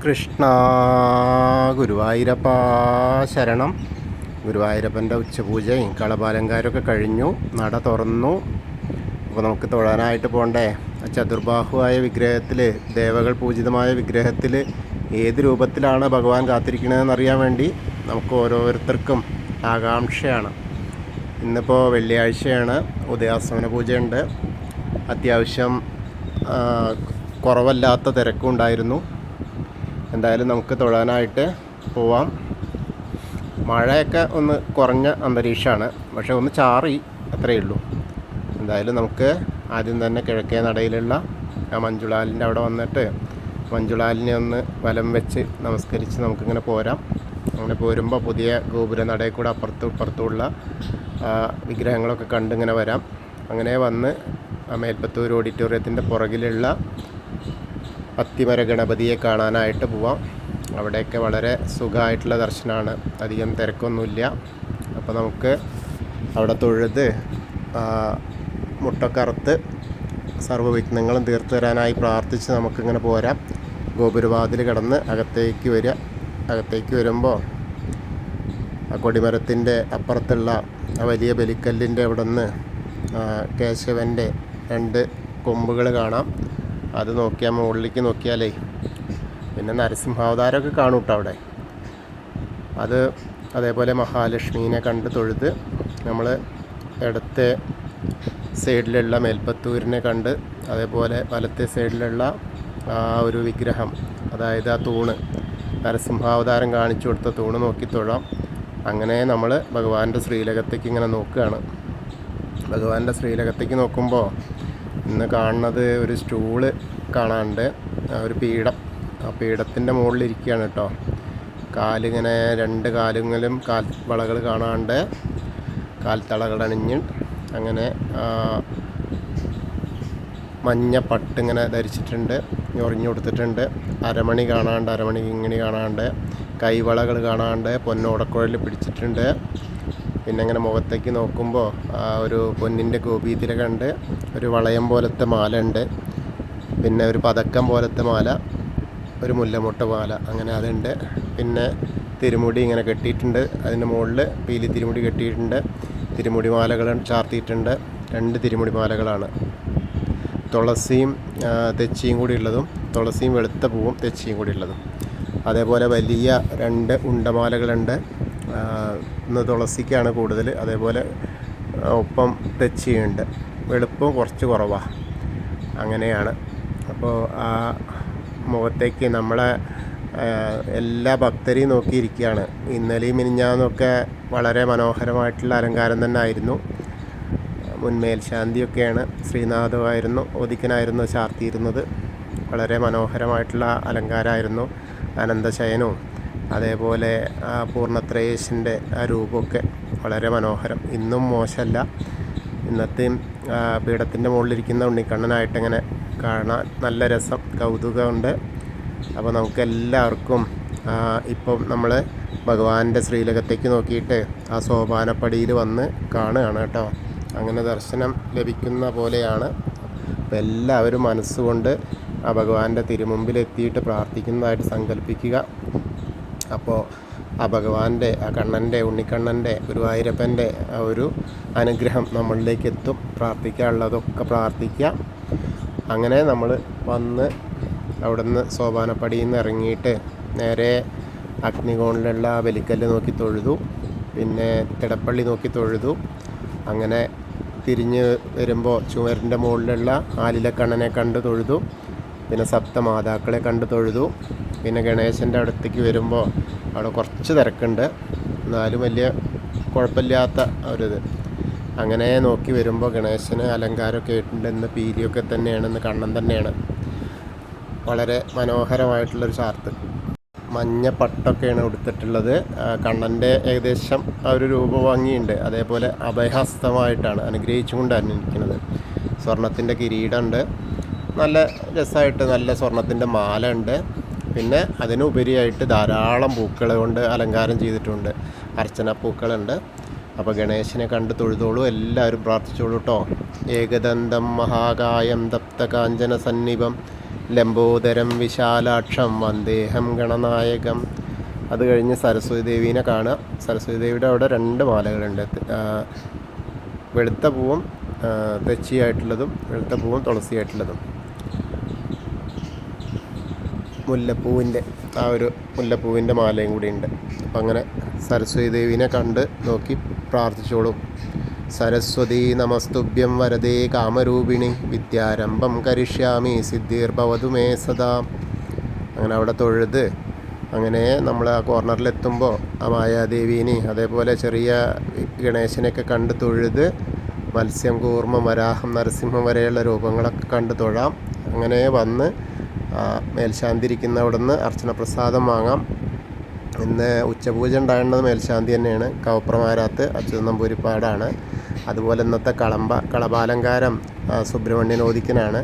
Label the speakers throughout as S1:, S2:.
S1: കൃഷ്ണ ഗുരുവായൂരപ്പ ശരണം. ഗുരുവായൂരപ്പൻ്റെ ഉച്ചപൂജയും കളഭാലങ്കാരമൊക്കെ കഴിഞ്ഞു. നട തുറന്നു. അപ്പോൾ നമുക്ക് തൊഴാനായിട്ട് പോകണ്ടേ? ചതുർബാഹുവായ വിഗ്രഹത്തിൽ, ദേവകൾ പൂജിതമായ വിഗ്രഹത്തിൽ ഏത് രൂപത്തിലാണ് ഭഗവാൻ കാത്തിരിക്കണതെന്ന് അറിയാൻ വേണ്ടി നമുക്ക് ഓരോരുത്തർക്കും ആകാംക്ഷയാണ്. ഇന്നിപ്പോൾ വെള്ളിയാഴ്ചയാണ്, ഉദയാസ്തമന പൂജയുണ്ട്. അത്യാവശ്യം കുറവല്ലാത്ത തിരക്കും ഉണ്ടായിരുന്നു. എന്തായാലും നമുക്ക് തൊഴാനായിട്ട് പോവാം. മഴയൊക്കെ ഒന്ന് കുറഞ്ഞ അന്തരീക്ഷമാണ്, പക്ഷേ ഒന്ന് ചാറി, അത്രയേ ഉള്ളൂ. എന്തായാലും നമുക്ക് ആദ്യം തന്നെ കിഴക്കേ നടയിലുള്ള ആ മഞ്ജുളാലിൻ്റെ അവിടെ വന്നിട്ട് മഞ്ജുളാലിനെ ഒന്ന് വലം വെച്ച് നമസ്കരിച്ച് നമുക്കിങ്ങനെ പോരാം. അങ്ങനെ പോരുമ്പോൾ പുതിയ ഗോപുര നടയിൽ കൂടെ അപ്പുറത്തും ഇപ്പുറത്തുമുള്ള വിഗ്രഹങ്ങളൊക്കെ കണ്ടിങ്ങനെ വരാം. അങ്ങനെ വന്ന് മേൽപ്പത്തൂർ ഓഡിറ്റോറിയത്തിൻ്റെ പുറകിലുള്ള അത്തിമര ഗണപതിയെ കാണാനായിട്ട് പോവാം. അവിടെയൊക്കെ വളരെ സുഖമായിട്ടുള്ള ദർശനമാണ്, അധികം തിരക്കൊന്നുമില്ല. അപ്പോൾ നമുക്ക് അവിടെ തൊഴുത് മുട്ടക്കറുത്ത് സർവ്വവിഘ്നങ്ങളും തീർത്തു തരാനായി പ്രാർത്ഥിച്ച് നമുക്കിങ്ങനെ പോരാം. ഗോപുരവാതിൽ കടന്ന് അകത്തേക്ക് വരിക. അകത്തേക്ക് വരുമ്പോൾ ആ കൊടിമരത്തിൻ്റെ അപ്പുറത്തുള്ള ആ വലിയ ബലിക്കല്ലിൻ്റെ അവിടെ നിന്ന് കേശവൻ്റെ 2 കൊമ്പുകൾ കാണാം. അത് നോക്കിയാൽ, മുകളിലേക്ക് നോക്കിയാലേ പിന്നെ നരസിംഹാവതാരമൊക്കെ കാണും കേട്ടോ അവിടെ. അതേപോലെ മഹാലക്ഷ്മീനെ കണ്ട് തൊഴുത് നമ്മൾ ഇടത്തെ സൈഡിലുള്ള മേൽപ്പത്തൂരിനെ കണ്ട്, അതേപോലെ വലത്തെ സൈഡിലുള്ള ആ ഒരു വിഗ്രഹം, അതായത് ആ തൂണ്, നരസിംഹാവതാരം കാണിച്ചു കൊടുത്ത തൂണ് നോക്കി തൊഴാം. അങ്ങനെ നമ്മൾ ഭഗവാന്റെ ശ്രീലകത്തേക്ക് ഇങ്ങനെ നോക്കുകയാണ്. ഭഗവാന്റെ ശ്രീലകത്തേക്ക് നോക്കുമ്പോൾ ഇന്ന് കാണുന്നത് ഒരു സ്റ്റൂള് കാണാനുണ്ട്, ഒരു പീഠം. ആ പീഠത്തിൻ്റെ മുകളിലിരിക്കുകയാണ് കേട്ടോ. കാലിങ്ങനെ 2 കാലുകളിലും വളകൾ കാണാണ്ട്, കാൽത്തളകളണിഞ്ഞ് അങ്ങനെ മഞ്ഞ പട്ടിങ്ങനെ ധരിച്ചിട്ടുണ്ട്, ഞൊറിഞ്ഞു കൊടുത്തിട്ടുണ്ട്. അരമണി കാണാണ്ട്, അരമണി കിങ്ങിണി കാണാണ്ട്, കൈവളകൾ കാണാണ്ട്, പൊന്നോടക്കുഴൽ പിടിച്ചിട്ടുണ്ട്. പിന്നെ അങ്ങനെ മുഖത്തേക്ക് നോക്കുമ്പോൾ ഒരു പൊന്നിൻ്റെ ഗോപീതിലക ഉണ്ട്, ഒരു വളയം പോലത്തെ മാല ഉണ്ട്, പിന്നെ ഒരു പതക്കം പോലത്തെ മാല, ഒരു മുല്ലമുട്ട മാല, അങ്ങനെ അതുണ്ട്. പിന്നെ തിരുമുടി ഇങ്ങനെ കെട്ടിയിട്ടുണ്ട്, അതിൻ്റെ മുകളിൽ പീലി തിരുമുടി കെട്ടിയിട്ടുണ്ട്. തിരുമുടി മാലകൾ ചാർത്തിയിട്ടുണ്ട്. 2 തിരുമുടി മാലകളാണ്, തുളസിയും തെച്ചിയും കൂടി ഉള്ളതും, തുളസിയും വെളുത്ത പൂവും തെച്ചിയും കൂടി ഉള്ളതും. അതേപോലെ വലിയ 2 ഉണ്ടമാലകളുണ്ട്. ഇന്ന് തുളസിക്കാണ് കൂടുതൽ, അതേപോലെ ഒപ്പം തെച്ചിയുണ്ട്. വെളുപ്പവും കുറച്ച് കുറവാണ്, അങ്ങനെയാണ്. അപ്പോൾ ആ മുഖത്തേക്ക് നമ്മളെ എല്ലാ ഭക്തരെയും നോക്കിയിരിക്കുകയാണ്. ഇന്നലെയും മിനിഞ്ഞാന്നൊക്കെ വളരെ മനോഹരമായിട്ടുള്ള അലങ്കാരം തന്നെ ആയിരുന്നു. മുൻമേൽശാന്തിയൊക്കെയാണ്, ശ്രീനാഥമായിരുന്നു, ഓദിക്കനായിരുന്നു ചാർത്തിയിരുന്നത്. വളരെ മനോഹരമായിട്ടുള്ള അലങ്കാരമായിരുന്നു. അനന്തശയനവും അതേപോലെ പൂർണ്ണത്രയേശൻ്റെ ആ രൂപമൊക്കെ വളരെ മനോഹരം. ഇന്നും മോശമല്ല. ഇന്നത്തെയും പീഠത്തിൻ്റെ മുകളിലിരിക്കുന്ന ഉണ്ണിക്കണ്ണനായിട്ടിങ്ങനെ കാണാൻ നല്ല രസം, കൗതുകമുണ്ട്. അപ്പോൾ നമുക്കെല്ലാവർക്കും ഇപ്പം നമ്മൾ ഭഗവാന്റെ ശ്രീലകത്തേക്ക് നോക്കിയിട്ട് ആ സോപാനപ്പടിയിൽ വന്ന് കാണുകയാണ് കേട്ടോ. അങ്ങനെ ദർശനം ലഭിക്കുന്ന പോലെയാണ്. അപ്പോൾ എല്ലാവരും മനസ്സുകൊണ്ട് ആ ഭഗവാന്റെ തിരുമുമ്പിലെത്തിയിട്ട് പ്രാർത്ഥിക്കുന്നതായിട്ട് സങ്കല്പിക്കുക. അപ്പോൾ ആ ഭഗവാന്റെ, ആ കണ്ണൻ്റെ, ഉണ്ണിക്കണ്ണൻ്റെ, ഗുരുവായൂരപ്പൻ്റെ ആ ഒരു അനുഗ്രഹം നമ്മളിലേക്ക് എത്തും. പ്രാർത്ഥിക്കാനുള്ളതൊക്കെ പ്രാർത്ഥിക്കുക. അങ്ങനെ നമ്മൾ വന്ന് അവിടുന്ന് സോപാനപ്പടിയിൽ നിന്ന് ഇറങ്ങിയിട്ട് നേരെ അഗ്നികോണിലുള്ള ബലിക്കല്ല് നോക്കി തൊഴുതു, പിന്നെ തിടപ്പള്ളി നോക്കി തൊഴുതു. അങ്ങനെ തിരിഞ്ഞ് വരുമ്പോൾ ചുവരിൻ്റെ മുകളിലുള്ള ആലിലക്കണ്ണനെ കണ്ട് തൊഴുതു. പിന്നെ സപ്തമാതാക്കളെ കണ്ട് തൊഴുതു. പിന്നെ ഗണേശൻ്റെ അടുത്തേക്ക് വരുമ്പോൾ അവിടെ കുറച്ച് തിരക്കുണ്ട്, എന്നാലും വലിയ കുഴപ്പമില്ലാത്ത ഒരിത്. അങ്ങനെ നോക്കി വരുമ്പോൾ ഗണേശന് അലങ്കാരമൊക്കെ ആയിട്ടുണ്ട്. ഇന്ന് പീലിയൊക്കെ തന്നെയാണ്, ഇന്ന് കണ്ണൻ തന്നെയാണ്. വളരെ മനോഹരമായിട്ടുള്ളൊരു ചാർത്ത്. മഞ്ഞ പട്ടൊക്കെയാണ് എടുത്തിട്ടുള്ളത്. കണ്ണൻ്റെ ഏകദേശം ആ ഒരു രൂപഭംഗിയുണ്ട്. അതേപോലെ അഭയഹസ്തമായിട്ടാണ് അനുഗ്രഹിച്ചുകൊണ്ടാണ് ഇരിക്കുന്നത്. സ്വർണത്തിൻ്റെ കിരീടമുണ്ട്, നല്ല രസമായിട്ട് നല്ല സ്വർണത്തിൻ്റെ മാല ഉണ്ട്. പിന്നെ അതിനുപരിയായിട്ട് ധാരാളം പൂക്കൾ കൊണ്ട് അലങ്കാരം ചെയ്തിട്ടുണ്ട്, അർച്ചന പൂക്കളുണ്ട്. അപ്പോൾ ഗണേശനെ കണ്ട് തൊഴുതോളൂ, എല്ലാവരും പ്രാർത്ഥിച്ചോളൂ കേട്ടോ. ഏകദന്തം മഹാകായം തപ്തകാഞ്ചന സന്നിഭം ലംബോദരം വിശാലാക്ഷം വന്ദേഹം ഗണനായകം. അത് കഴിഞ്ഞ് സരസ്വതി ദേവീനെ കാണുക. സരസ്വതി ദേവിയുടെ അവിടെ 2 മാലകളുണ്ട്. വെളുത്ത പൂവും തെച്ചിയായിട്ടുള്ളതും വെളുത്ത പൂവും തുളസിയായിട്ടുള്ളതും. മുല്ലപ്പൂവിൻ്റെ ഒരു മുല്ലപ്പൂവിൻ്റെ മാലയും കൂടി ഉണ്ട്. അപ്പം അങ്ങനെ സരസ്വതി ദേവീനെ കണ്ട് നോക്കി പ്രാർത്ഥിച്ചോളൂ. സരസ്വതി നമസ്തുഭ്യം വരദേ കാമരൂപിണി വിദ്യാരംഭം കരിഷ്യാമി സിദ്ധിർഭവതു മേ സദാ. അങ്ങനെ അവിടെ തൊഴുത് അങ്ങനെ നമ്മൾ ആ കോർണറിലെത്തുമ്പോൾ ആ മായാദേവീനെ അതേപോലെ ചെറിയ ഗണേശനെയൊക്കെ കണ്ട് തൊഴുത് മത്സ്യം, കൂർമ്മം, വരാഹം, നരസിംഹം വരെയുള്ള രൂപങ്ങളൊക്കെ കണ്ട് തൊഴാം. അങ്ങനെ വന്ന് മേൽശാന്തി ഇരിക്കുന്ന അവിടെ നിന്ന് അർച്ചന പ്രസാദം വാങ്ങാം. ഇന്ന് ഉച്ചപൂജ ഉണ്ടായിരുന്നത് മേൽശാന്തി തന്നെയാണ്. കവപ്രമാരാത്ത് അച്യുതൻ നമ്പൂതിരിപ്പാടാണ്. അതുപോലെ ഇന്നത്തെ കളഭാലങ്കാരം സുബ്രഹ്മണ്യൻ ഓദിക്കനാണ്.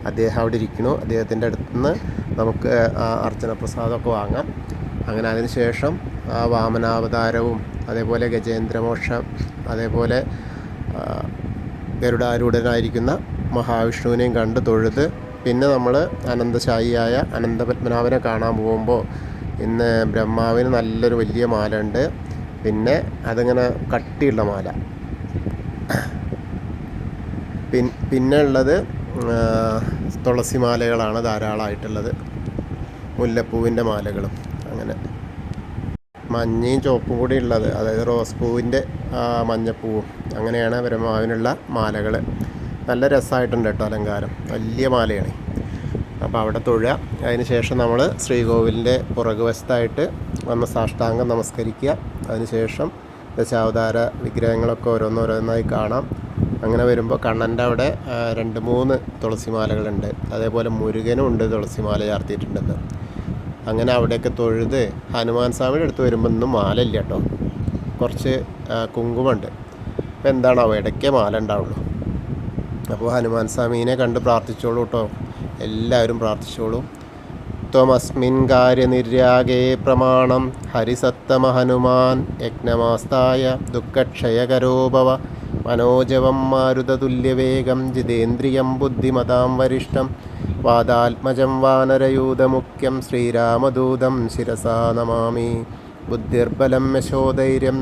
S1: അദ്ദേഹം അവിടെ ഇരിക്കുന്നു. അദ്ദേഹത്തിൻ്റെ അടുത്ത് നിന്ന് നമുക്ക് അർച്ചന പ്രസാദമൊക്കെ വാങ്ങാം. അങ്ങനെ അതിന് ശേഷം വാമനാവതാരവും അതേപോലെ ഗജേന്ദ്രമോക്ഷം അതേപോലെ ഗരുഡാരൂഢനായിരിക്കുന്ന മഹാവിഷ്ണുവിനെയും കണ്ട് തൊഴുത് പിന്നെ നമ്മൾ അനന്തശായിയായ അനന്തപത്മനാഭനെ കാണാൻ പോകുമ്പോൾ ഇന്ന് ബ്രഹ്മാവിന് നല്ലൊരു വലിയ മാല ഉണ്ട്. പിന്നെ അതിങ്ങനെ കട്ടിയുള്ള മാല. പിന്നെ ഉള്ളത് തുളസി മാലകളാണ് ധാരാളമായിട്ടുള്ളത്. മുല്ലപ്പൂവിൻ്റെ മാലകളും അങ്ങനെ മഞ്ഞയും ചുവപ്പും കൂടി ഉള്ളത്, അതായത് റോസ് പൂവിൻ്റെ മഞ്ഞപ്പൂവും അങ്ങനെയാണ് ബ്രഹ്മാവിനുള്ള മാലകൾ. നല്ല രസമായിട്ടുണ്ട് കേട്ടോ അലങ്കാരം. വലിയ മാലയാണ്. അപ്പോൾ അവിടെ തൊഴുക. അതിന് ശേഷം നമ്മൾ ശ്രീകോവിലിൻ്റെ പുറകുവശത്തായിട്ട് വന്ന് സാഷ്ടാംഗം നമസ്കരിക്കുക. അതിനുശേഷം ദശാവതാര വിഗ്രഹങ്ങളൊക്കെ ഓരോന്നോരോന്നായി കാണാം. അങ്ങനെ വരുമ്പോൾ കണ്ണൻ്റെ അവിടെ 2-3 തുളസിമാലകളുണ്ട്. അതേപോലെ മുരുകനും ഉണ്ട് തുളസിമാല ചാർത്തിയിട്ടുണ്ടെന്ന്. അങ്ങനെ അവിടെയൊക്കെ തൊഴുത് ഹനുമാൻ സ്വാമിയുടെ അടുത്ത് വരുമ്പോൾ ഇന്നും മാല ഇല്ല കേട്ടോ. കുറച്ച് കുങ്കുമമുണ്ട്. അപ്പോൾ എന്താണാവോ ഇടയ്ക്കേ മാല ഉണ്ടാവുള്ളൂ. അപ്പോൾ ഹനുമാൻ സ്വാമീനെ കണ്ട് പ്രാർത്ഥിച്ചോളൂ കേട്ടോ. എല്ലാവരും പ്രാർത്ഥിച്ചോളൂ. ത്വമസ്മിൻ കാര്യനിര്യാഗേ പ്രമാണം ഹരിസത്തമ ഹനുമാൻ യജ്ഞമാസ്തായ ദുഃഖക്ഷയകരോ ഭവ മനോജവം മാരുതതുല്യവേഗം ജിതേന്ദ്രിയം ബുദ്ധിമതാം വരിഷ്ഠം വാദാത്മജം വാനരയൂഥമുഖ്യം ശ്രീരാമദൂതം ശിരസാ നമാമി. ബുദ്ധിർബലം യശോധൈര്യം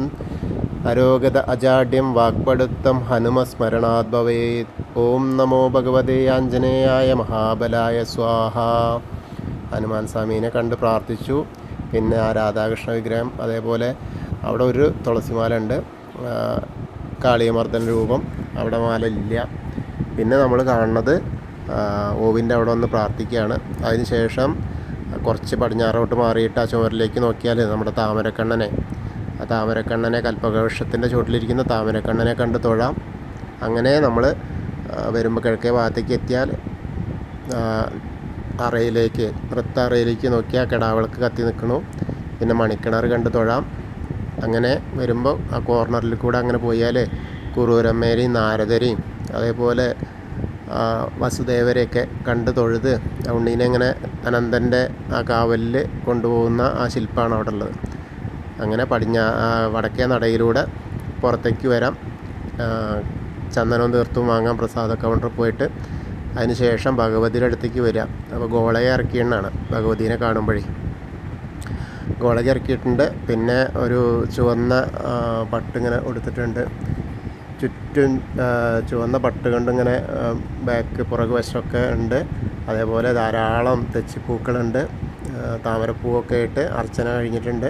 S1: അരോഗത അജാഡ്യം വാക്പടുത്തം ഹനുമസ്മരണാത് ഭവേത്. ഓം നമോ ഭഗവതേ ആഞ്ജനേയായ മഹാബലായ സ്വാഹ. ഹനുമാൻ സ്വാമീനെ കണ്ട് പ്രാർത്ഥിച്ചു. പിന്നെ ആ രാധാകൃഷ്ണ വിഗ്രഹം അതേപോലെ അവിടെ ഒരു തുളസിമാല ഉണ്ട്. കാളിയമർദ്ദന രൂപം അവിടെ മാല ഇല്ല. പിന്നെ നമ്മൾ കാണുന്നത് ഓവിൻ്റെ അവിടെ വന്ന് പ്രാർത്ഥിക്കുകയാണ്. അതിന് ശേഷം കുറച്ച് പടിഞ്ഞാറോട്ട് മാറിയിട്ട് ആ ചുമരിലേക്ക് നോക്കിയാൽ നമ്മുടെ താമരക്കണ്ണനെ ആ താമരക്കണ്ണനെ കൽപ്പകവൃക്ഷത്തിൻ്റെ ചുവട്ടിലിരിക്കുന്ന താമരക്കണ്ണനെ കണ്ട് തൊഴാം. അങ്ങനെ നമ്മൾ വരുമ്പോൾ കിഴക്കേ ഭാഗത്തേക്ക് എത്തിയാൽ അറയിലേക്ക് നൃത്തറയിലേക്ക് നോക്കിയാൽ കിടാവിളക്ക് കത്തി നിൽക്കണു. പിന്നെ മണിക്കിണർ കണ്ട് തൊഴാം. അങ്ങനെ വരുമ്പോൾ ആ കോർണറിൽ കൂടെ അങ്ങനെ പോയാൽ കുറൂരമ്മേരെയും നാരദരെയും അതേപോലെ വസുദേവരെയൊക്കെ കണ്ട് തൊഴുത് ഉണ്ണീനെ ഇങ്ങനെ അനന്തൻ്റെ ആ കാവലിൽ കൊണ്ടുപോകുന്ന ആ ശില്പമാണ് അവിടെ ഉള്ളത്. അങ്ങനെ വടക്കേ നടയിലൂടെ പുറത്തേക്ക് വരാം. ചന്ദനവും തീർത്തും വാങ്ങാൻ പ്രസാദ കൗണ്ടറിൽ പോയിട്ട് അതിന് ശേഷം ഭഗവതിയുടെ അടുത്തേക്ക് വരിക. അപ്പോൾ ഗോളയെ ഇറക്കിയെന്നാണ് ഭഗവതീനെ കാണുമ്പോഴേ ഗോളക ഇറക്കിയിട്ടുണ്ട്. പിന്നെ ഒരു ചുവന്ന പട്ടിങ്ങനെ കൊടുത്തിട്ടുണ്ട്. ചുറ്റും ചുവന്ന പട്ട് കൊണ്ടിങ്ങനെ ബാക്ക് പുറകു വശമൊക്കെ ഉണ്ട്. അതേപോലെ ധാരാളം തെച്ചിപ്പൂക്കളുണ്ട്. താമരപ്പൂവൊക്കെ ആയിട്ട് അർച്ചന കഴിഞ്ഞിട്ടുണ്ട്.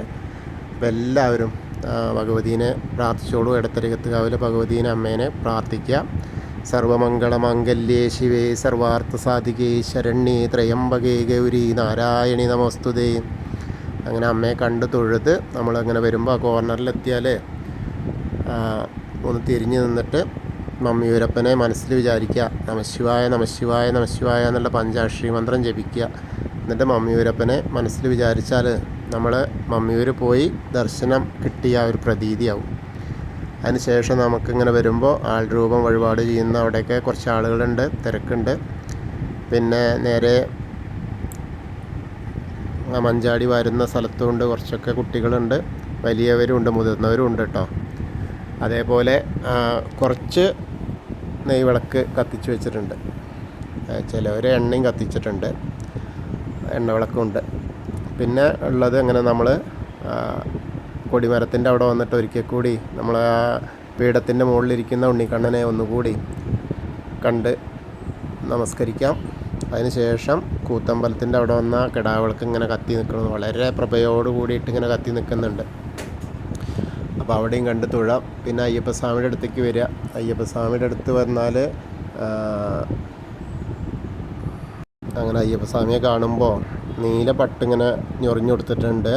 S1: അപ്പോൾ എല്ലാവരും ഭഗവതീനെ പ്രാർത്ഥിച്ചോളൂ. എടത്തരികത്തുകാവിലെ ഭഗവതീനെ അമ്മേനെ പ്രാർത്ഥിക്കുക. സർവമംഗളമംഗല്യേ ശിവേ സർവാർത്ഥസാധികേ ശരണ്യേ ത്രയംബകേ ഗൗരി നാരായണി നമോസ്തുതേ. അങ്ങനെ അമ്മയെ കണ്ട് തൊഴുത് നമ്മളങ്ങനെ വരുമ്പോൾ ആ കോർണറിലെത്തിയാൽ ഒന്ന് തിരിഞ്ഞ് നിന്നിട്ട് മമ്മിയൂരപ്പനെ മനസ്സിൽ വിചാരിക്കുക. നമശിവായ നമശിവായ നമശിവായ എന്നുള്ള പഞ്ചാക്ഷരി മന്ത്രം ജപിക്കുക. എന്നിട്ട് മമ്മിയൂരപ്പനെ മനസ്സിൽ വിചാരിച്ചാൽ നമ്മൾ മമ്മിയൂർ പോയി ദർശനം കിട്ടിയ ഒരു പ്രതീതിയാവും. അതിന് ശേഷം നമുക്കിങ്ങനെ വരുമ്പോൾ ആൾ രൂപം വഴിപാട് ചെയ്യുന്ന അവിടെയൊക്കെ കുറച്ച് ആളുകളുണ്ട്, തിരക്കുണ്ട്. പിന്നെ നേരെ മഞ്ചാടി വരുന്ന സ്ഥലത്തുമുണ്ട് കുറച്ചൊക്കെ കുട്ടികളുണ്ട്, വലിയവരും ഉണ്ട്, മുതിർന്നവരും ഉണ്ട് കേട്ടോ. അതേപോലെ കുറച്ച് നെയ്വിളക്ക് കത്തിച്ച് വെച്ചിട്ടുണ്ട്. ചിലവർ എണ്ണയും കത്തിച്ചിട്ടുണ്ട്. എണ്ണവിളക്കുണ്ട്. പിന്നെ ഉള്ളത് അങ്ങനെ നമ്മൾ കൊടിമരത്തിൻ്റെ അവിടെ വന്നിട്ട് ഒരിക്കൽ കൂടി നമ്മൾ ആ പീഠത്തിൻ്റെ മുകളിലിരിക്കുന്ന ഉണ്ണിക്കണ്ണനെ ഒന്നുകൂടി കണ്ട് നമസ്കരിക്കാം. അതിന് ശേഷം കൂത്തമ്പലത്തിൻ്റെ അവിടെ വന്ന കിടാവിളക്ക് ഇങ്ങനെ കത്തി നിൽക്കുന്നത് വളരെ പ്രഭയോട് കൂടിയിട്ട് ഇങ്ങനെ കത്തി നിൽക്കുന്നുണ്ട്. അപ്പോൾ അവിടെയും കണ്ട് തൊഴാം. പിന്നെ അയ്യപ്പസ്വാമിയുടെ അടുത്തേക്ക് വരിക. അയ്യപ്പസ്വാമിയുടെ അടുത്ത് വന്നാൽ അങ്ങനെ അയ്യപ്പസ്വാമിയെ കാണുമ്പോൾ നീല പട്ടിങ്ങനെ ഞൊറിഞ്ഞു കൊടുത്തിട്ടുണ്ട്.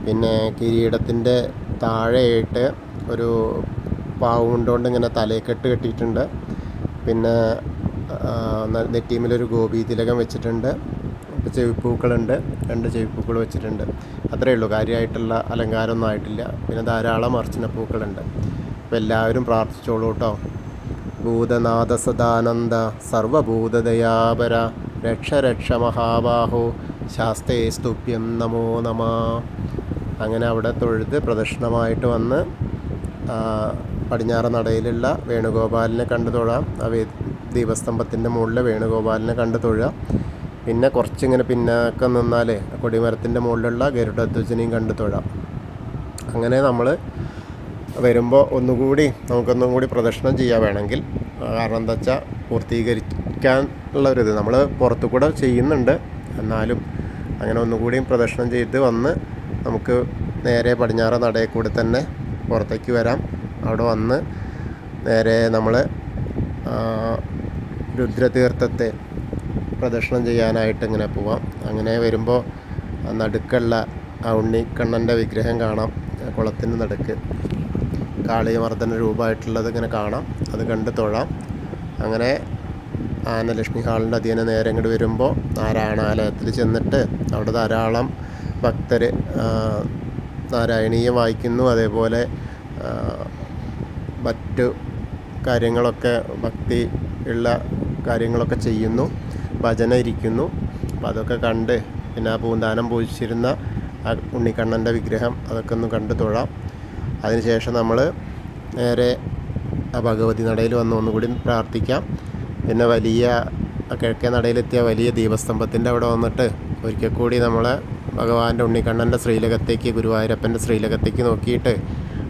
S1: പിന്നെ കിരീടത്തിൻ്റെ താഴെയായിട്ട് ഒരു പാവുകൊണ്ടുകൊണ്ട് ഇങ്ങനെ തലയെക്കെട്ട് കെട്ടിയിട്ടുണ്ട്. പിന്നെ നെറ്റീമിലൊരു ഗോപി തിലകം വെച്ചിട്ടുണ്ട്. ചെവിപ്പൂക്കളുണ്ട്, 2 ചെവിപ്പൂക്കൾ വെച്ചിട്ടുണ്ട്. അത്രയേ ഉള്ളൂ, കാര്യമായിട്ടുള്ള അലങ്കാരമൊന്നും ആയിട്ടില്ല. പിന്നെ ധാരാളം അർച്ചനപ്പൂക്കളുണ്ട്. അപ്പോൾ എല്ലാവരും പ്രാർത്ഥിച്ചോളൂ കേട്ടോ. ഭൂതനാഥ സദാനന്ദ സർവഭൂതദയാപര രക്ഷ രക്ഷ മഹാബാഹോ ശാസ്തേ സ്തുഭ്യം നമോ നമ. അങ്ങനെ അവിടെ തൊഴുത് പ്രദക്ഷിണമായിട്ട് വന്ന് പടിഞ്ഞാറ് നടയിലുള്ള വേണുഗോപാലിനെ കണ്ടു തൊഴാം. ആ ദീപസ്തംഭത്തിൻ്റെ മുകളിൽ വേണുഗോപാലിനെ കണ്ടു തൊഴുക. പിന്നെ കുറച്ചിങ്ങനെ പിന്നാക്കം നിന്നാൽ കൊടിമരത്തിൻ്റെ മുകളിലുള്ള ഗരുഡധ്വജനെയും കണ്ടു തൊഴാം. അങ്ങനെ നമ്മൾ വരുമ്പോൾ നമുക്കൊന്നും കൂടി പ്രദക്ഷിണം ചെയ്യാൻ വേണമെങ്കിൽ, കാരണം എന്താ വെച്ചാൽ പൂർത്തീകരിക്കാനുള്ളൊരിത് നമ്മൾ പുറത്തു കൂടെ ചെയ്യുന്നുണ്ട്. എന്നാലും അങ്ങനെ ഒന്നുകൂടിയും പ്രദക്ഷിണം ചെയ്ത് വന്ന് നമുക്ക് നേരെ പടിഞ്ഞാറ് നടയിൽ കൂടി തന്നെ പുറത്തേക്ക് വരാം. അവിടെ വന്ന് നേരെ നമ്മൾ രുദ്രതീർത്ഥത്തെ പ്രദക്ഷിണം ചെയ്യാനായിട്ട് ഇങ്ങനെ പോവാം. അങ്ങനെ വരുമ്പോൾ നടുക്കുള്ള ആ ഉണ്ണിക്കണ്ണൻ്റെ വിഗ്രഹം കാണാം. കുളത്തിൻ്റെ നടുക്ക് കാളിയമർദ്ദന രൂപമായിട്ടുള്ളത് ഇങ്ങനെ കാണാം. അത് കണ്ട് തൊഴാം. അങ്ങനെ ആനലക്ഷ്മി ഹാളിൻ്റെ അധീനം നേരെ ഇങ്ങോട്ട് വരുമ്പോൾ നാരായണാലയത്തിൽ ചെന്നിട്ട് അവിടെ ധാരാളം ഭക്തർ നാരായണീയം വായിക്കുന്നു. അതേപോലെ മറ്റു കാര്യങ്ങളൊക്കെ ഭക്തി ഉള്ള കാര്യങ്ങളൊക്കെ ചെയ്യുന്നു, ഭജന ഇരിക്കുന്നു. അപ്പോൾ അതൊക്കെ കണ്ട് പിന്നെ ആ പൂന്താനം പൂജിച്ചിരുന്ന ആ ഉണ്ണിക്കണ്ണൻ്റെ വിഗ്രഹം അതൊക്കെ ഒന്ന് കണ്ട് തൊഴാം. അതിനുശേഷം നമ്മൾ നേരെ ആ ഭഗവതി നടയിൽ വന്ന് ഒന്നുകൂടി പ്രാർത്ഥിക്കാം. പിന്നെ വലിയ കിഴക്കേ നടയിലെത്തിയ വലിയ ദീപസ്തംഭത്തിൻ്റെ അവിടെ വന്നിട്ട് ഒരിക്കൽ കൂടി നമ്മൾ ഭഗവാന്റെ ഉണ്ണിക്കണ്ണൻ്റെ ശ്രീലകത്തേക്ക്, ഗുരുവായൂരപ്പൻ്റെ ശ്രീലകത്തേക്ക് നോക്കിയിട്ട്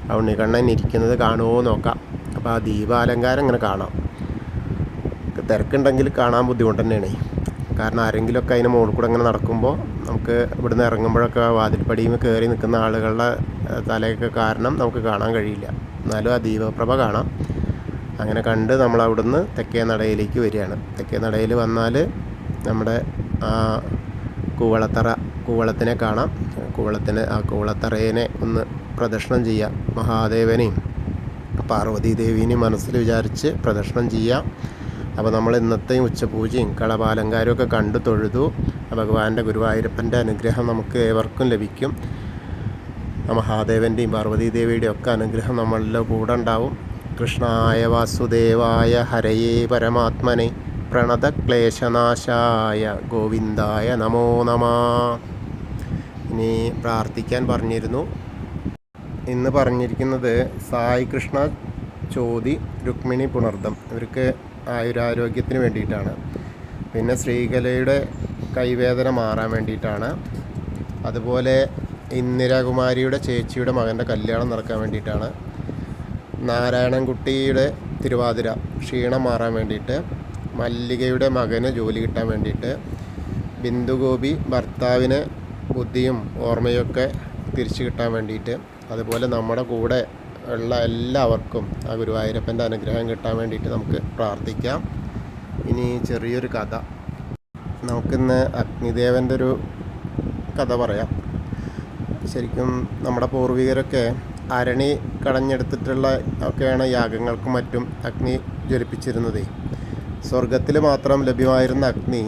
S1: ആ ഉണ്ണിക്കണ്ണൻ ഇരിക്കുന്നത് കാണുമോ നോക്കാം. അപ്പോൾ ആ ദീപാലങ്കാരം ഇങ്ങനെ കാണാം. തിരക്കുണ്ടെങ്കിൽ കാണാൻ ബുദ്ധിമുട്ട് തന്നെയാണ്. കാരണം ആരെങ്കിലുമൊക്കെ അതിന് മുകളിൽ കൂടെ ഇങ്ങനെ നടക്കുമ്പോൾ നമുക്ക് ഇവിടുന്ന് ഇറങ്ങുമ്പോഴൊക്കെ വാതിൽപ്പടിയിൽ കയറി നിൽക്കുന്ന ആളുകളുടെ തലയൊക്കെ കാരണം നമുക്ക് കാണാൻ കഴിയില്ല. എന്നാലും ആ ദീപപ്രഭ കാണാം. അങ്ങനെ കണ്ട് നമ്മൾ അവിടുന്ന് തെക്കേ നടയിലേക്ക് വരികയാണ്. തെക്കേ നടയിൽ വന്നാൽ നമ്മുടെ കൂവളത്തിനെ കാണാം. ആ കൂവളത്തറേനെ ഒന്ന് പ്രദക്ഷിണം ചെയ്യാം. മഹാദേവനെയും പാർവതീദേവീനെയും മനസ്സിൽ വിചാരിച്ച് പ്രദക്ഷിണം ചെയ്യാം. അപ്പോൾ നമ്മൾ ഇന്നത്തെയും ഉച്ചപൂജയും കളഭാലങ്കാരവും ഒക്കെ കണ്ടു തൊഴുതു. ഭഗവാന്റെ ഗുരുവായൂരപ്പൻ്റെ അനുഗ്രഹം നമുക്ക് ഏവർക്കും ലഭിക്കും. മഹാദേവൻ്റെയും പാർവതീദേവിയുടെയും ഒക്കെ അനുഗ്രഹം നമ്മളുടെ കൂടെ ഉണ്ടാവും. കൃഷ്ണായ വാസുദേവായ ഹരയേ പരമാത്മനെ പ്രണതക്ലേശനാശായ ഗോവിന്ദായ നമോ നമഃ. ഇനി പ്രാർത്ഥിക്കാൻ പറഞ്ഞിരുന്നു. ഇന്ന് പറഞ്ഞിരിക്കുന്നത് സായി കൃഷ്ണ ചോതി രുക്മിണി പുണർദം, ഇവർക്ക് ആയുരാരോഗ്യത്തിന് വേണ്ടിയിട്ടാണ്. പിന്നെ ശ്രീകലയുടെ കൈവേദന മാറാൻ വേണ്ടിയിട്ടാണ്. അതുപോലെ ഇന്ദിരാകുമാരിയുടെ ചേച്ചിയുടെ മകൻ്റെ കല്യാണം നടക്കാൻ വേണ്ടിയിട്ടാണ്. നാരായണൻകുട്ടിയുടെ തിരുവാതിര ക്ഷീണം മാറാൻ വേണ്ടിയിട്ട്. മല്ലികയുടെ മകന് ജോലി കിട്ടാൻ വേണ്ടിയിട്ട്. ബിന്ദുഗോപി ഭർത്താവിന് ബുദ്ധിയും ഓർമ്മയൊക്കെ തിരിച്ചു കിട്ടാൻ വേണ്ടിയിട്ട്. അതുപോലെ നമ്മുടെ കൂടെ ഉള്ള എല്ലാവർക്കും ആ ഗുരുവായൂരപ്പൻ്റെ അനുഗ്രഹം കിട്ടാൻ വേണ്ടിയിട്ട് നമുക്ക് പ്രാർത്ഥിക്കാം. ഇനി ചെറിയൊരു കഥ. നമുക്കിന്ന് അഗ്നിദേവൻ്റെ ഒരു കഥ പറയാം. ശരിക്കും നമ്മുടെ പൂർവികരൊക്കെ അരണി കടഞ്ഞെടുത്തിട്ടുള്ള ഒക്കെയാണ് യാഗങ്ങൾക്കും മറ്റും അഗ്നി ജ്വലിപ്പിച്ചിരുന്നത്. സ്വർഗത്തിൽ മാത്രം ലഭ്യമായിരുന്ന അഗ്നി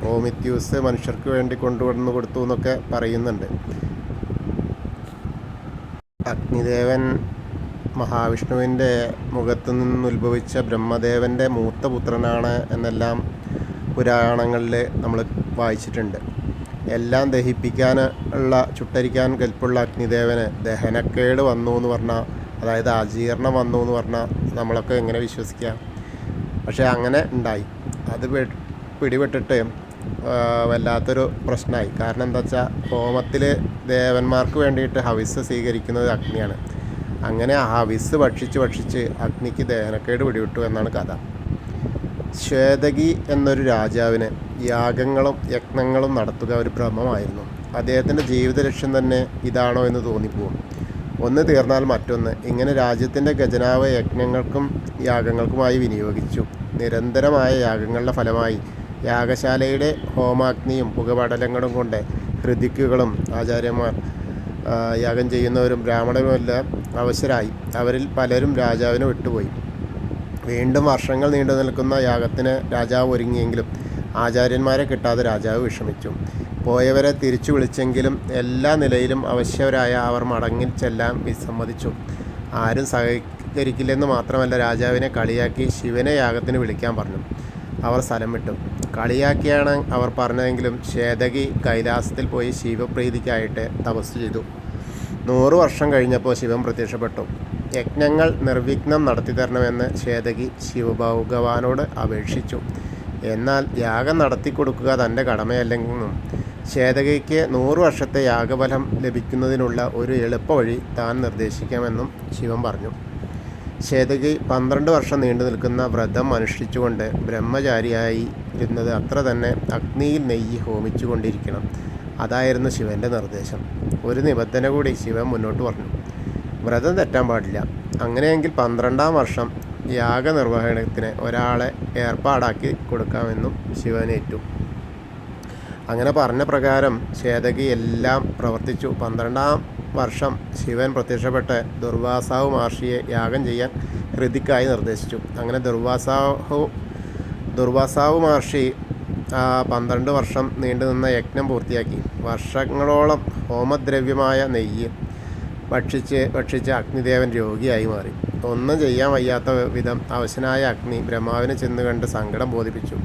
S1: പ്രോമിത്യൂസ് മനുഷ്യർക്ക് വേണ്ടി കൊണ്ടുവന്ന് കൊടുത്തു എന്നൊക്കെ പറയുന്നുണ്ട്. അഗ്നിദേവൻ മഹാവിഷ്ണുവിൻ്റെ മുഖത്തു നിന്നുദ്ഭവിച്ച ബ്രഹ്മദേവൻ്റെ മൂത്ത പുത്രനാണ് എന്നെല്ലാം പുരാണങ്ങളിൽ നമ്മൾ വായിച്ചിട്ടുണ്ട്. എല്ലാം ദഹിപ്പിക്കാൻ ചുട്ടരിക്കാൻ കെൽപ്പുള്ള അഗ്നിദേവന് ദഹനക്കേട് വന്നു എന്ന് പറഞ്ഞാൽ, അതായത് അജീർണം വന്നു എന്ന് പറഞ്ഞാൽ നമ്മളൊക്കെ എങ്ങനെ വിശ്വസിക്കാം? പക്ഷേ അങ്ങനെ ഉണ്ടായി. അത് പിടിപെട്ടിട്ട് വല്ലാത്തൊരു പ്രശ്നമായി. കാരണം എന്താ വെച്ചാൽ ഹോമത്തിൽ ദേവന്മാർക്ക് വേണ്ടിയിട്ട് ഹവിസ് സ്വീകരിക്കുന്നത് അഗ്നിയാണ്. അങ്ങനെ ആ ഹവിസ് ഭക്ഷിച്ച് അഗ്നിക്ക് ദഹനക്കേട് പിടിവിട്ടു എന്നാണ് കഥ. ശ്വേതകി എന്നൊരു രാജാവിന് യാഗങ്ങളും യജ്ഞങ്ങളും നടത്തുക ഒരു ഭ്രമമായിരുന്നു. അദ്ദേഹത്തിൻ്റെ ജീവിത ലക്ഷ്യം തന്നെ ഇതാണോ എന്ന് തോന്നിപ്പോവും. ഒന്ന് തീർന്നാൽ മറ്റൊന്ന്. ഇങ്ങനെ രാജ്യത്തിൻ്റെ ഖജനാവ് യജ്ഞങ്ങൾക്കും യാഗങ്ങൾക്കുമായി വിനിയോഗിച്ചു. നിരന്തരമായ യാഗങ്ങളുടെ ഫലമായി യാഗശാലയുടെ ഹോമാഗ്നിയും പുകപടലങ്ങളും കൊണ്ട് ഹൃദിക്കുകളും ആചാര്യന്മാർ യാഗം ചെയ്യുന്നവരും ബ്രാഹ്മണരുമെല്ലാം അവശരായി. അവരിൽ പലരും രാജാവിനെ വിട്ടുപോയി. വീണ്ടും വർഷങ്ങൾ നീണ്ടു നിൽക്കുന്ന യാഗത്തിന് രാജാവ് ഒരുങ്ങിയെങ്കിലും ആചാര്യന്മാരെ കിട്ടാതെ രാജാവ് വിഷമിച്ചു. പോയവരെ തിരിച്ചു വിളിച്ചെങ്കിലും എല്ലാ നിലയിലും അവശ്യവരായ അവർ മടങ്ങി ചെല്ലാൻ വിസമ്മതിച്ചു. ആരും സഹകരിക്കില്ലെന്ന് മാത്രമല്ല, രാജാവിനെ കളിയാക്കി ശിവനെ യാഗത്തിന് വിളിക്കാൻ പറഞ്ഞു. അവർ സ്ഥലം വിട്ടു. കളിയാക്കിയാണ് അവർ പറഞ്ഞതെങ്കിലും ശ്വേതകി കൈലാസത്തിൽ പോയി ശിവപ്രീതിക്കായിട്ട് തപസ് ചെയ്തു. 100 വർഷം കഴിഞ്ഞപ്പോൾ ശിവൻ പ്രത്യക്ഷപ്പെട്ടു. യജ്ഞങ്ങൾ നിർവിഘ്നം നടത്തിത്തരണമെന്ന് ശ്വേതകി ശിവഭഗവാനോട് അപേക്ഷിച്ചു. എന്നാൽ യാഗം നടത്തിക്കൊടുക്കുക തൻ്റെ കടമയല്ലെന്നും ശ്വേതകിക്ക് 100 വർഷത്തെ യാഗഫലം ലഭിക്കുന്നതിനുള്ള ഒരു എളുപ്പവഴി താൻ നിർദ്ദേശിക്കാമെന്നും ശിവൻ പറഞ്ഞു. ശ്വേതകി 12 വർഷം നീണ്ടു നിൽക്കുന്ന വ്രതം അനുഷ്ഠിച്ചുകൊണ്ട് ബ്രഹ്മചാരിയായി ഇരുന്നത് അത്ര തന്നെ അഗ്നിയിൽ നെയ്യ് ഹോമിച്ചു കൊണ്ടിരിക്കണം. അതായിരുന്നു ശിവൻ്റെ നിർദ്ദേശം. ഒരു നിബന്ധന കൂടി ശിവൻ മുന്നോട്ട് പറഞ്ഞു. വ്രതം തെറ്റാൻ പാടില്ല. അങ്ങനെയെങ്കിൽ 12ാം വർഷം യാഗനിർവഹണത്തിന് ഒരാളെ ഏർപ്പാടാക്കി കൊടുക്കാമെന്നും ശിവനേറ്റു. അങ്ങനെ പറഞ്ഞ പ്രകാരം ശ്വേതകി എല്ലാം പ്രവർത്തിച്ചു. 12ാം വർഷം ശിവൻ പ്രത്യക്ഷപ്പെട്ട് ദുർവാസാവ് മഹർഷിയെ യാഗം ചെയ്യാൻ ഹൃദിക്കായി നിർദ്ദേശിച്ചു. അങ്ങനെ ദുർവാസാവ് മഹർഷി 12 വർഷം നീണ്ടുനിന്ന യജ്ഞം പൂർത്തിയാക്കി. വർഷങ്ങളോളം ഹോമദ്രവ്യമായ നെയ്യ് ഭക്ഷിച്ച് അഗ്നിദേവൻ രോഗിയായി മാറി. ഒന്നും ചെയ്യാൻ വയ്യാത്ത വിധം അവശനായ അഗ്നി ബ്രഹ്മാവിനെ ചെന്ന് കണ്ട് സങ്കടം ബോധിപ്പിച്ചു.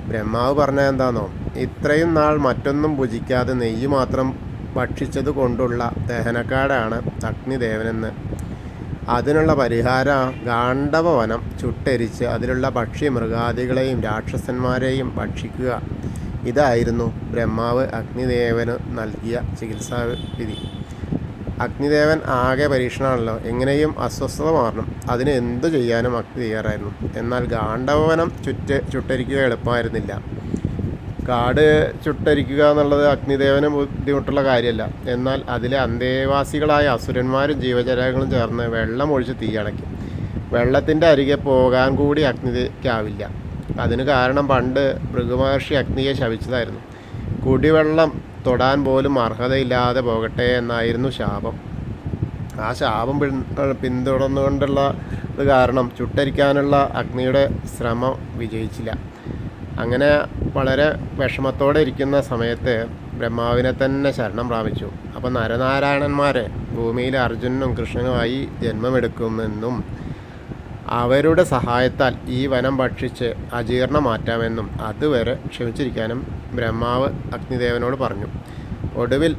S1: ബ്രഹ്മാവ് പറഞ്ഞത് എന്താണോ, ഇത്രയും നാൾ മറ്റൊന്നും ഭുജിക്കാതെ നെയ്യ് മാത്രം ഭക്ഷിച്ചത് കൊണ്ടുള്ള ദഹനക്കേടാണ് അഗ്നിദേവനെന്ന്. അതിനുള്ള പരിഹാരം ഗാണ്ഡവവനം ചുട്ടെരിച്ച് അതിലുള്ള ഭക്ഷ്യമൃഗാദികളെയും രാക്ഷസന്മാരെയും ഭക്ഷിക്കുക. ഇതായിരുന്നു ബ്രഹ്മാവ് അഗ്നിദേവന് നൽകിയ ചികിത്സാവിധി. അഗ്നിദേവൻ ആകെ പരീക്ഷണമാണല്ലോ, എങ്ങനെയും അസ്വസ്ഥത മാറണം. അതിന് എന്തു ചെയ്യാനും അഗ്നി തയ്യാറായിരുന്നു. എന്നാൽ ഗാണ്ഡവവനം ചുട്ടരിക്കുക എളുപ്പമായിരുന്നില്ല. കാട് ചുട്ടരിക്കുക എന്നുള്ളത് അഗ്നിദേവന് ബുദ്ധിമുട്ടുള്ള കാര്യമല്ല. എന്നാൽ അതിലെ അന്തേവാസികളായ അസുരന്മാരും ജീവജാലങ്ങളും ചേർന്ന് വെള്ളം ഒഴിച്ച് തീയണയ്ക്കും. വെള്ളത്തിൻ്റെ അരികെ പോകാൻ കൂടി അഗ്നിക്കാവില്ല. അതിന് കാരണം പണ്ട് ഭൃഗുമഹർഷി അഗ്നിയെ ശപിച്ചതായിരുന്നു. കുടിവെള്ളം തൊടാൻ പോലും അർഹതയില്ലാതെ പോകട്ടെ എന്നായിരുന്നു ശാപം. ആ ശാപം പിന്തുടർന്നുകൊണ്ടുള്ള കാരണം ചുട്ടരിക്കാനുള്ള അഗ്നിയുടെ ശ്രമം വിജയിച്ചില്ല. അങ്ങനെ വളരെ വിഷമത്തോടെ ഇരിക്കുന്ന സമയത്ത് ബ്രഹ്മാവിനെ തന്നെ ശരണം പ്രാപിച്ചു. അപ്പം നരനാരായണന്മാർ ഭൂമിയിൽ അർജുനനും കൃഷ്ണനുമായി ജന്മമെടുക്കുമെന്നും അവരുടെ സഹായത്താൽ ഈ വനം ഭക്ഷിച്ച് അജീർണം മാറ്റാമെന്നും അതുവരെ ക്ഷമിച്ചിരിക്കാനും ബ്രഹ്മാവ് അഗ്നിദേവനോട് പറഞ്ഞു. ഒടുവിൽ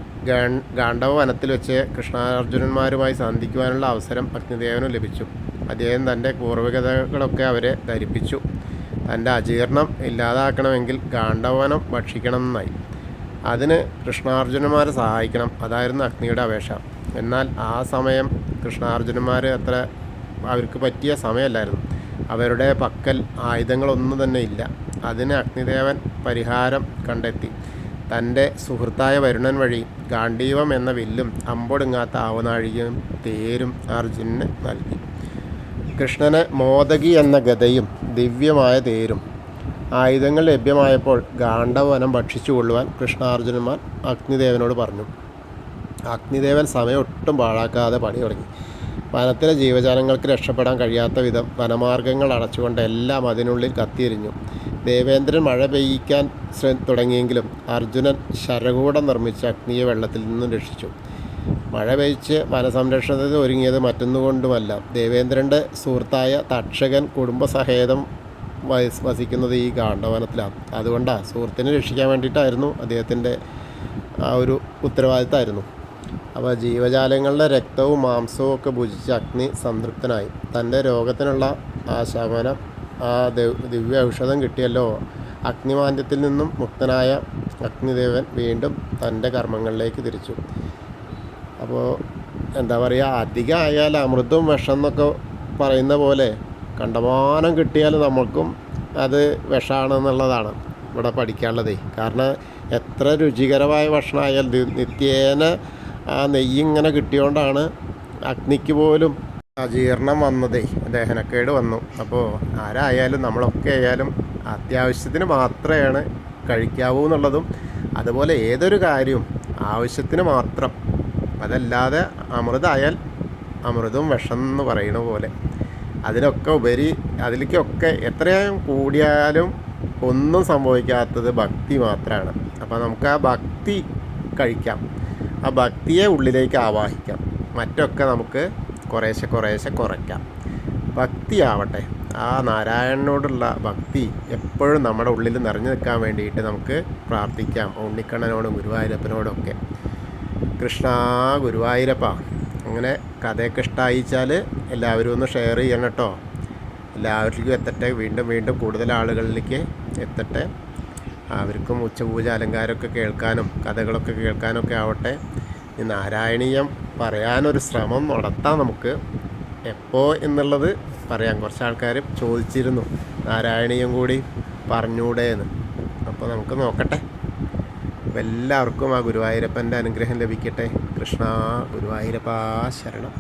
S1: ഗാണ്ഡവ വനത്തിൽ വെച്ച് കൃഷ്ണാർജുനന്മാരുമായി സന്ധിക്കുവാനുള്ള അവസരം അഗ്നിദേവനും ലഭിച്ചു. അദ്ദേഹം തൻ്റെ പൂർവികതകളൊക്കെ അവരെ ധരിപ്പിച്ചു. തൻ്റെ അജീർണം ഇല്ലാതാക്കണമെങ്കിൽ ഗാണ്ഡവനം ഭക്ഷിക്കണമെന്നായി. അതിന് കൃഷ്ണാർജുനന്മാരെ സഹായിക്കണം. അതായിരുന്നു അഗ്നിയുടെ അപേക്ഷ. എന്നാൽ ആ സമയം കൃഷ്ണാർജുനന്മാർ അത്ര അവർക്ക് പറ്റിയ സമയമല്ലായിരുന്നു. അവരുടെ പക്കൽ ആയുധങ്ങളൊന്നും തന്നെ ഇല്ല. അതിന് അഗ്നിദേവൻ പരിഹാരം കണ്ടെത്തി. തൻ്റെ സുഹൃത്തായ വരുണൻ വഴി ഗാണ്ഡീവം എന്ന വില്ലും അമ്പൊടുങ്ങാത്ത ആവനാഴികയും തേരും അർജുനന് നൽകി. കൃഷ്ണന് മോദകി എന്ന ഗദയും ദിവ്യമായ തേരും. ആയുധങ്ങൾ ലഭ്യമായപ്പോൾ ഗാണ്ഡവനം ഭക്ഷിച്ചുകൊള്ളുവാൻ കൃഷ്ണാർജുനന്മാർ അഗ്നിദേവനോട് പറഞ്ഞു. അഗ്നിദേവൻ സമയം ഒട്ടും പാഴാക്കാതെ പണി തുടങ്ങി. വനത്തിലെ ജീവജാലങ്ങൾക്ക് രക്ഷപ്പെടാൻ കഴിയാത്ത വിധം വനമാർഗങ്ങൾ അടച്ചുകൊണ്ട് എല്ലാം അതിനുള്ളിൽ കത്തിയെരിഞ്ഞു. ദേവേന്ദ്രൻ മഴ പെയ്യിക്കാൻ തുടങ്ങിയെങ്കിലും അർജുനൻ ശരകൂടം നിർമ്മിച്ച് അഗ്നിയെ വെള്ളത്തിൽ നിന്നും രക്ഷിച്ചു. മഴ പെയ്ച്ച് വനസംരക്ഷണത്തിന് ഒരുങ്ങിയത് മറ്റൊന്നുകൊണ്ടുമല്ല, ദേവേന്ദ്രൻ്റെ സുഹൃത്തായ തക്ഷകൻ കുടുംബസഹേതം വസിക്കുന്നത് ഈ ഗാണ്ഡവനത്തിലാണ്. അതുകൊണ്ടാണ് സുഹൃത്തിനെ രക്ഷിക്കാൻ വേണ്ടിയിട്ടായിരുന്നു അദ്ദേഹത്തിൻ്റെ ആ ഒരു ഉത്തരവാദിത്തമായിരുന്നു. അപ്പോൾ ജീവജാലങ്ങളുടെ രക്തവും മാംസവും ഒക്കെ ഭുജിച്ച് അഗ്നി സംതൃപ്തനായി. തൻ്റെ രോഗത്തിനുള്ള ആ ശമനം, ആ ദിവ്യ ഔഷധം കിട്ടിയല്ലോ, അഗ്നിമാന്ദ്യത്തിൽ നിന്നും മുക്തനായ അഗ്നിദേവൻ വീണ്ടും തൻ്റെ കർമ്മങ്ങളിലേക്ക് തിരിച്ചു. അപ്പോൾ എന്താ പറയുക, അധികമായാൽ അമൃതും വിഷം എന്നൊക്കെ പറയുന്ന പോലെ കണ്ടമാനം കിട്ടിയാൽ നമ്മൾക്കും അത് വിഷമാണെന്നുള്ളതാണ് ഇവിടെ പഠിക്കാനുള്ളതേ. കാരണം എത്ര രുചികരമായ ഭക്ഷണമായാൽ നിത്യേന ആ നെയ്യ് ഇങ്ങനെ കിട്ടിയോണ്ടാണ് അഗ്നിക്ക് പോലും അജീർണം വന്നതേ, ദഹനക്കേട് വന്നു. അപ്പോൾ ആരായാലും നമ്മളൊക്കെ ആയാലും അത്യാവശ്യത്തിന് മാത്രമാണ് കഴിക്കാവൂ എന്നുള്ളതും, അതുപോലെ ഏതൊരു കാര്യവും ആവശ്യത്തിന് മാത്രം, അതല്ലാതെ അമൃതായാൽ അമൃതും വിഷം എന്ന് പറയുന്ന പോലെ അതിനൊക്കെ ഉപരി അതിലേക്കൊക്കെ എത്രയും കൂടിയാലും ഒന്നും സംഭവിക്കാത്തത് ഭക്തി മാത്രമാണ്. അപ്പോൾ നമുക്ക് ആ ഭക്തി കഴിക്കാം, ആ ഭക്തിയെ ഉള്ളിലേക്ക് ആവാഹിക്കാം, മറ്റൊക്കെ നമുക്ക് കുറേശ്ശെ കുറയ്ക്കാം. ഭക്തിയാവട്ടെ, ആ നാരായണനോടുള്ള ഭക്തി എപ്പോഴും നമ്മുടെ ഉള്ളിൽ നിറഞ്ഞു നിൽക്കാൻ വേണ്ടിയിട്ട് നമുക്ക് പ്രാർത്ഥിക്കാം, ഉണ്ണിക്കണ്ണനോടും ഗുരുവായൂരപ്പനോടും ഒക്കെ. കൃഷ്ണ ഗുരുവായൂരപ്പ. അങ്ങനെ കഥയൊക്കെ ഇഷ്ടമായിച്ചാൽ എല്ലാവരും ഒന്ന് ഷെയർ ചെയ്യണം കേട്ടോ. എല്ലാവർക്കും എത്തട്ടെ, വീണ്ടും കൂടുതൽ ആളുകളിലേക്ക് എത്തട്ടെ. അവർക്കും ഉച്ചപൂജ അലങ്കാരമൊക്കെ കേൾക്കാനും കഥകളൊക്കെ കേൾക്കാനൊക്കെ ആവട്ടെ. ഈ നാരായണീയം പറയാനൊരു ശ്രമം നടത്താം നമുക്ക്. എപ്പോൾ എന്നുള്ളത് പറയാം. കുറച്ച് ആൾക്കാർ ചോദിച്ചിരുന്നു നാരായണീയം കൂടി പറഞ്ഞൂടെ എന്ന്. അപ്പോൾ നമുക്ക് നോക്കട്ടെ. എല്ലാവർക്കും ആ ഗുരുവായൂരപ്പൻ്റെ അനുഗ്രഹം ലഭിക്കട്ടെ. കൃഷ്ണ ഗുരുവായൂരപ്പ ശരണം.